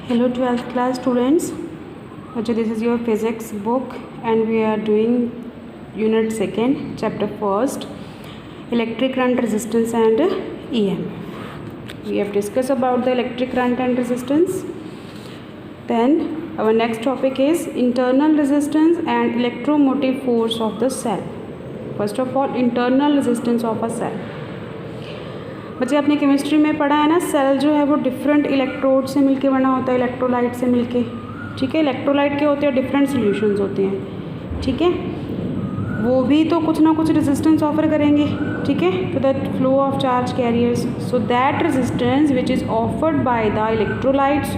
Hello 12th class students. This is your physics book and we are doing unit 2nd chapter 1st electric current resistance and EMF. We have discussed about the electric current and resistance. Then our next topic is internal resistance and electromotive force of the cell. First of all, internal resistance of a cell. बच्चे आपने chemistry में पढ़ा है ना, cell जो है वो different electrode से मिलके बना होता है, इलेक्ट्रोलाइट से मिलके। ठीक है, इलेक्ट्रोलाइट के होते हैं डिफरेंट सॉल्यूशंस होते हैं। ठीक है, वो भी तो कुछ ना कुछ रेजिस्टेंस ऑफर करेंगे। ठीक है, to the flow of charge carriers. So that resistance which is offered by the electrolytes,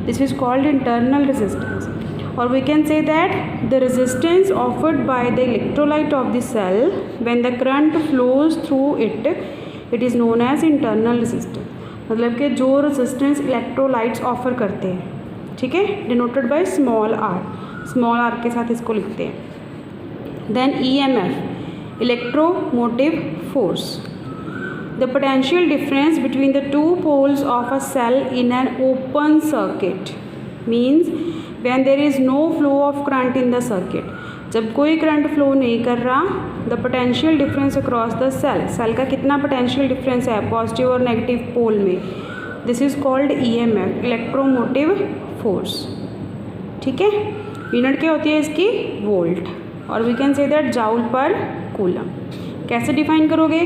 this is called internal resistance. और we can say that the resistance offered by the electrolyte of the cell when the current flows through it is known as internal resistance. मतलब कि जो resistance electrolytes offer करते हैं, ठीक है, denoted by small are के साथ इसको लिखते हैं। Then EMF, electromotive force, the potential difference between the two poles of a cell in an open circuit means when there is no flow of current in the circuit. जब कोई current flow नहीं कर रहा, the potential difference across the cell का कितना potential difference है positive और negative pole में, this is called EMF, electromotive force. ठीक है, यूनिट क्या होती है इसकी, वोल्ट, और we can say that joule per coulomb. कैसे डिफाइन करोगे,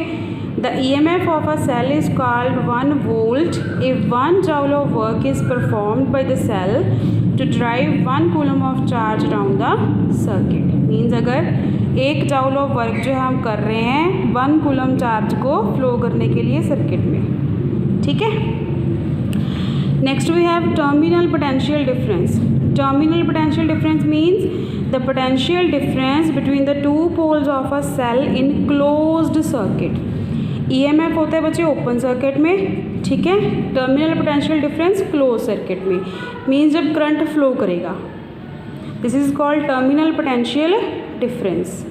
the EMF of a cell is called 1 volt if 1 joule of work is performed by the cell to drive 1 coulomb of charge around the circuit। Means अगर 1 joule of work जो हम कर रहे हैं 1 coulomb charge को flow करने के लिए सर्किट में। ठीक है, next we have terminal potential difference. Terminal potential difference means the potential difference between the two poles of a cell in closed circuit. EMF होता है बच्चे ओपन सर्किट में, ठीक है, terminal potential difference close circuit में, means जब current flow करेगा, this is called terminal potential difference.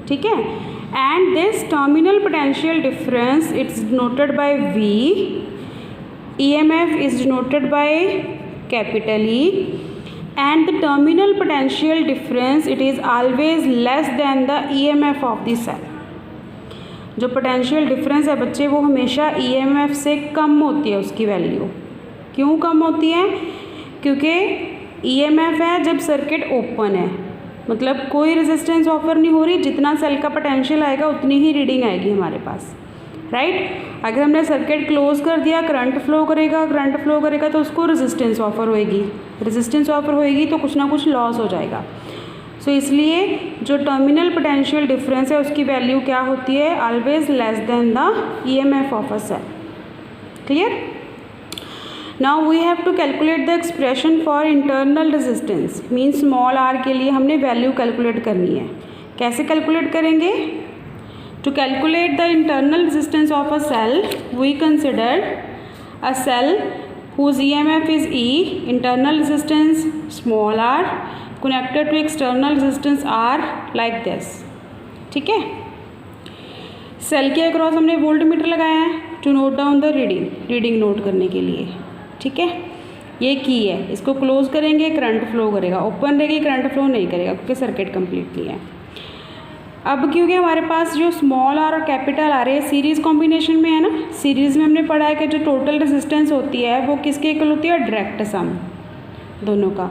ठीक है, and this terminal potential difference it's denoted by V, EMF is denoted by capital E, and the terminal potential difference it is always less than the EMF of the cell। जो potential difference है बच्चे वो हमेशा EMF से कम होती है उसकी value. क्यों कम होती है, क्योंकि EMF है जब सर्किट ओपन है, मतलब कोई रेजिस्टेंस ऑफर नहीं हो रही, जितना सेल का पोटेंशियल आएगा उतनी ही रीडिंग आएगी हमारे पास, राइट। अगर हमने सर्किट क्लोज कर दिया, करंट फ्लो करेगा तो उसको रेजिस्टेंस ऑफर होएगी तो कुछ ना कुछ लॉस हो जाएगा। सो इसलिए जो टर्मिनल पोटेंशियल डिफरेंस है उसकी वैल्यू क्या होती है, always less than the EMF of a cell. Clear. Now we have to calculate the expression for internal resistance, means small r के लिए हमने वैल्यू कैलकुलेट करनी है। कैसे कैलकुलेट करेंगे, to calculate the internal resistance of a cell we consider a cell whose EMF is E, internal resistance small r connected to external resistance R like this। ठीक है, cell के across हमने volt meter लगाया है to note down the reading note करने के लिए। ठीक है, ये की है, इसको क्लोज करेंगे करंट फ्लो करेगा, ओपन रहेगी करंट फ्लो नहीं करेगा क्योंकि सर्किट कंप्लीट नहीं है। अब क्योंकि हमारे पास जो स्मॉल आर और कैपिटल आर है सीरीज़ कॉम्बिनेशन में है ना, सीरीज़ में हमने पढ़ा है कि जो टोटल रेजिस्टेंस होती है वो किसके इक्वल होती है, डायरेक्ट सम दोनों का।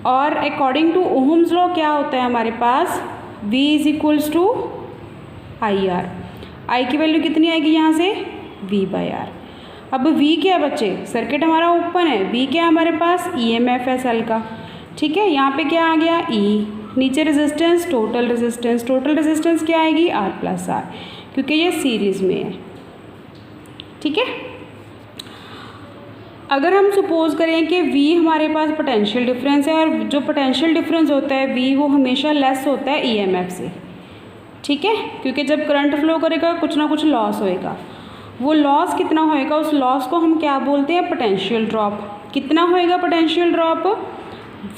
और अकॉर्डिंग टू ओहम्स लॉ क्या होता है हमारे पास, V is equals to IR। I की वैल्यू कितनी आएगी यहाँ से, V/R। अब V क्या है बच्चे, सर्किट हमारा ओपन है, V क्या है हमारे पास, EMF है सेल का। ठीक है, यहाँ पे क्या आ गया E, नीचे रेजिस्टेंस टोटल रेजिस्टेंस क्या आएगी, R+R, क्योंकि ये सीरीज़ में है। ठीक है, अगर हम सपोज करें कि V हमारे पास पोटेंशियल डिफरेंस है और जो पोटेंशियल डिफरेंस होता है V वो हमेशा लेस होता है EMF से। ठीक है, क्योंकि जब करंट फ्लो करेगा कुछ ना कुछ लॉस होएगा, वो लॉस कितना होएगा, उस लॉस को हम क्या बोलते हैं, पोटेंशियल ड्रॉप। कितना होएगा potential drop,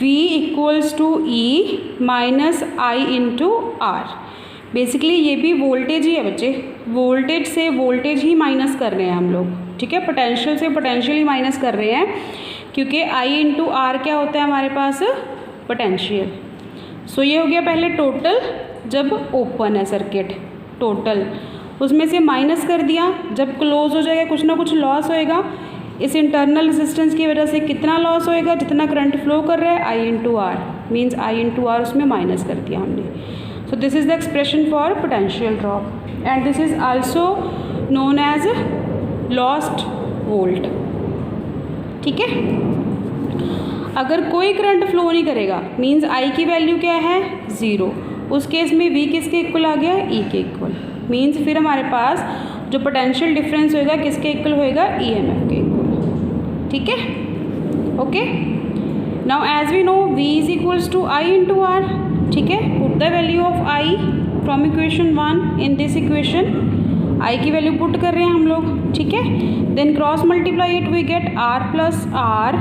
V equals to E minus I into R। Basically ये भी वोल्टेज ही है बच्चे, वोल्टेज से वोल्टेज ही माइनस कर रहे हैं हम लोग। ठीक है, पोटेंशियल से पोटेंशियल ही माइनस कर रहे हैं, क्योंकि आई इंटू आर क्या होता है हमारे पास, पोटेंशियल। सो ये हो गया पहले टोटल जब ओपन है सर्किट, टोटल उसमें से माइनस कर दिया, जब क्लोज हो जाएगा कुछ ना कुछ लॉस होएगा, इस इंटरनल रेजिस्टेंस की वजह से कितना लॉस होएगा, जितना करंट फ्लो कर रहा है I into R, means I into R उसमें माइनस कर दिया हमने। So this is the expression for potential drop and this is also known as lost volt. ठीक है, अगर कोई करंट फ्लो नहीं करेगा मीन्स आई की वैल्यू क्या है, ज़ीरो, उस केस में वी किसके इक्वल आ गया, ई के इक्वल, मीन्स फिर हमारे पास जो पोटेंशियल डिफरेंस होएगा किसके इक्वल होएगा, ईएमएफ के इक्वल। ठीक है, okay. Now as we know V is equals to I into R. ठीक है, put the value of I from equation 1 in this equation, I की वैल्यू पुट कर रहे हैं हम लोग। ठीक है, then cross multiply it, we get R plus R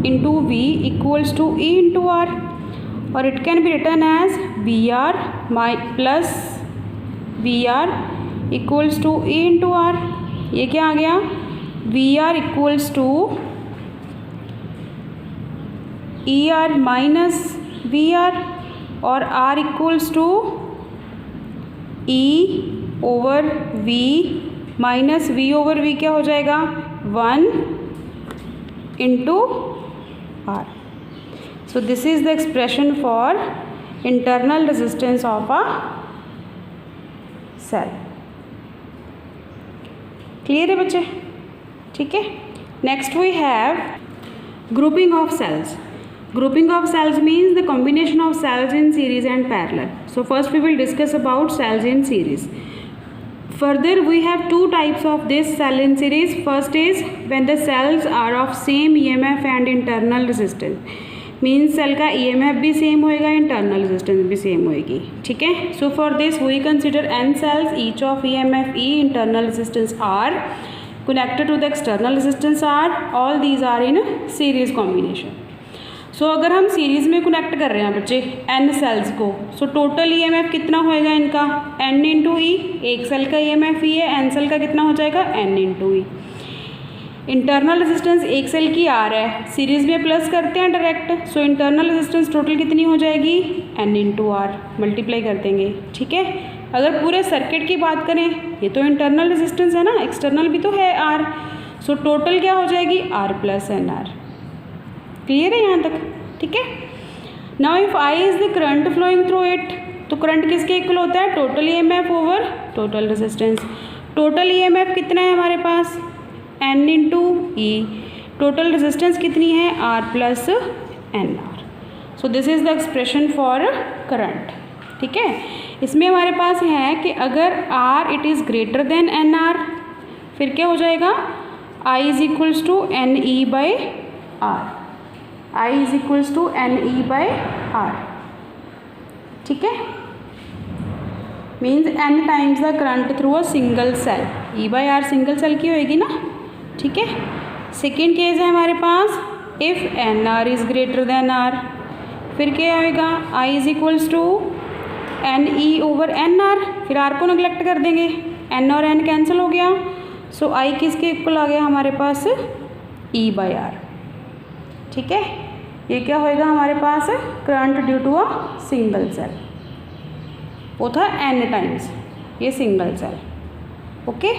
into V equals to E into R, और it can be written as V R my plus V R equals to E into R. ये क्या आ गया, V R equals to E R minus V R, और R equals to E over V minus V over V क्या हो जाएगा, 1 into R. So this is the expression for internal resistance of a cell. Clear है बच्चे? ठीक है, next we have grouping of cells. Grouping of cells means the combination of cells in series and parallel. So first we will discuss about cells in series. Further we have two types of this cell in series. First is when the cells are of same EMF and internal resistance. Means cell का EMF भी same होएगा, internal resistance भी same होएगी। ठीक है, so for this we consider n cells each of EMF E, internal resistance R, connected to the external resistance R, all these are in series combination. सो अगर हम series में connect कर रहे हैं बच्चे n सेल्स को, सो टोटल EMF कितना होएगा इनका, n इंटू ई, एक सेल का EMF ई है, n सेल का कितना हो जाएगा, n इंटू ई। इंटरनल रेजिस्टेंस एक सेल की आर है, सीरीज़ में प्लस करते हैं direct, so internal resistance total कितनी हो जाएगी, n इंटू आर, मल्टीप्लाई कर देंगे। ठीक है, अगर पूरे सर्किट की बात करें, ये तो इंटरनल रेजिस्टेंस है ना, एक्सटर्नल भी तो है आर, सो टोटल क्या हो जाएगी, R plus N R. Clear है यहाँ तक? ठीक है, now if I is the current flowing through it, तो करंट किसके इक्वल होता है, total EMF over total resistance. Total EMF कितना है हमारे पास, N into E, total resistance कितनी है, R plus N R. So this is the expression for current. ठीक है, इसमें हमारे पास है कि अगर R it is greater then N R, फिर क्या हो जाएगा, I is equals to N E by R, I is equals to N E by R. ठीक है, means N times the current through a single cell, E by R single cell की होएगी ना। ठीक है, सेकेंड केस है हमारे पास, if N R is greater than R, फिर क्या होएगा, I is equals to N E over N R, फिर आर को नेगलेक्ट कर देंगे, एन और एन कैंसिल हो गया, सो आई किसके इक्वल आ गया हमारे पास, ई बाई आर। ठीक है, ये क्या होएगा हमारे पास, current due to a single cell, वो था एन टाइम्स ये सिंगल सेल। ओके।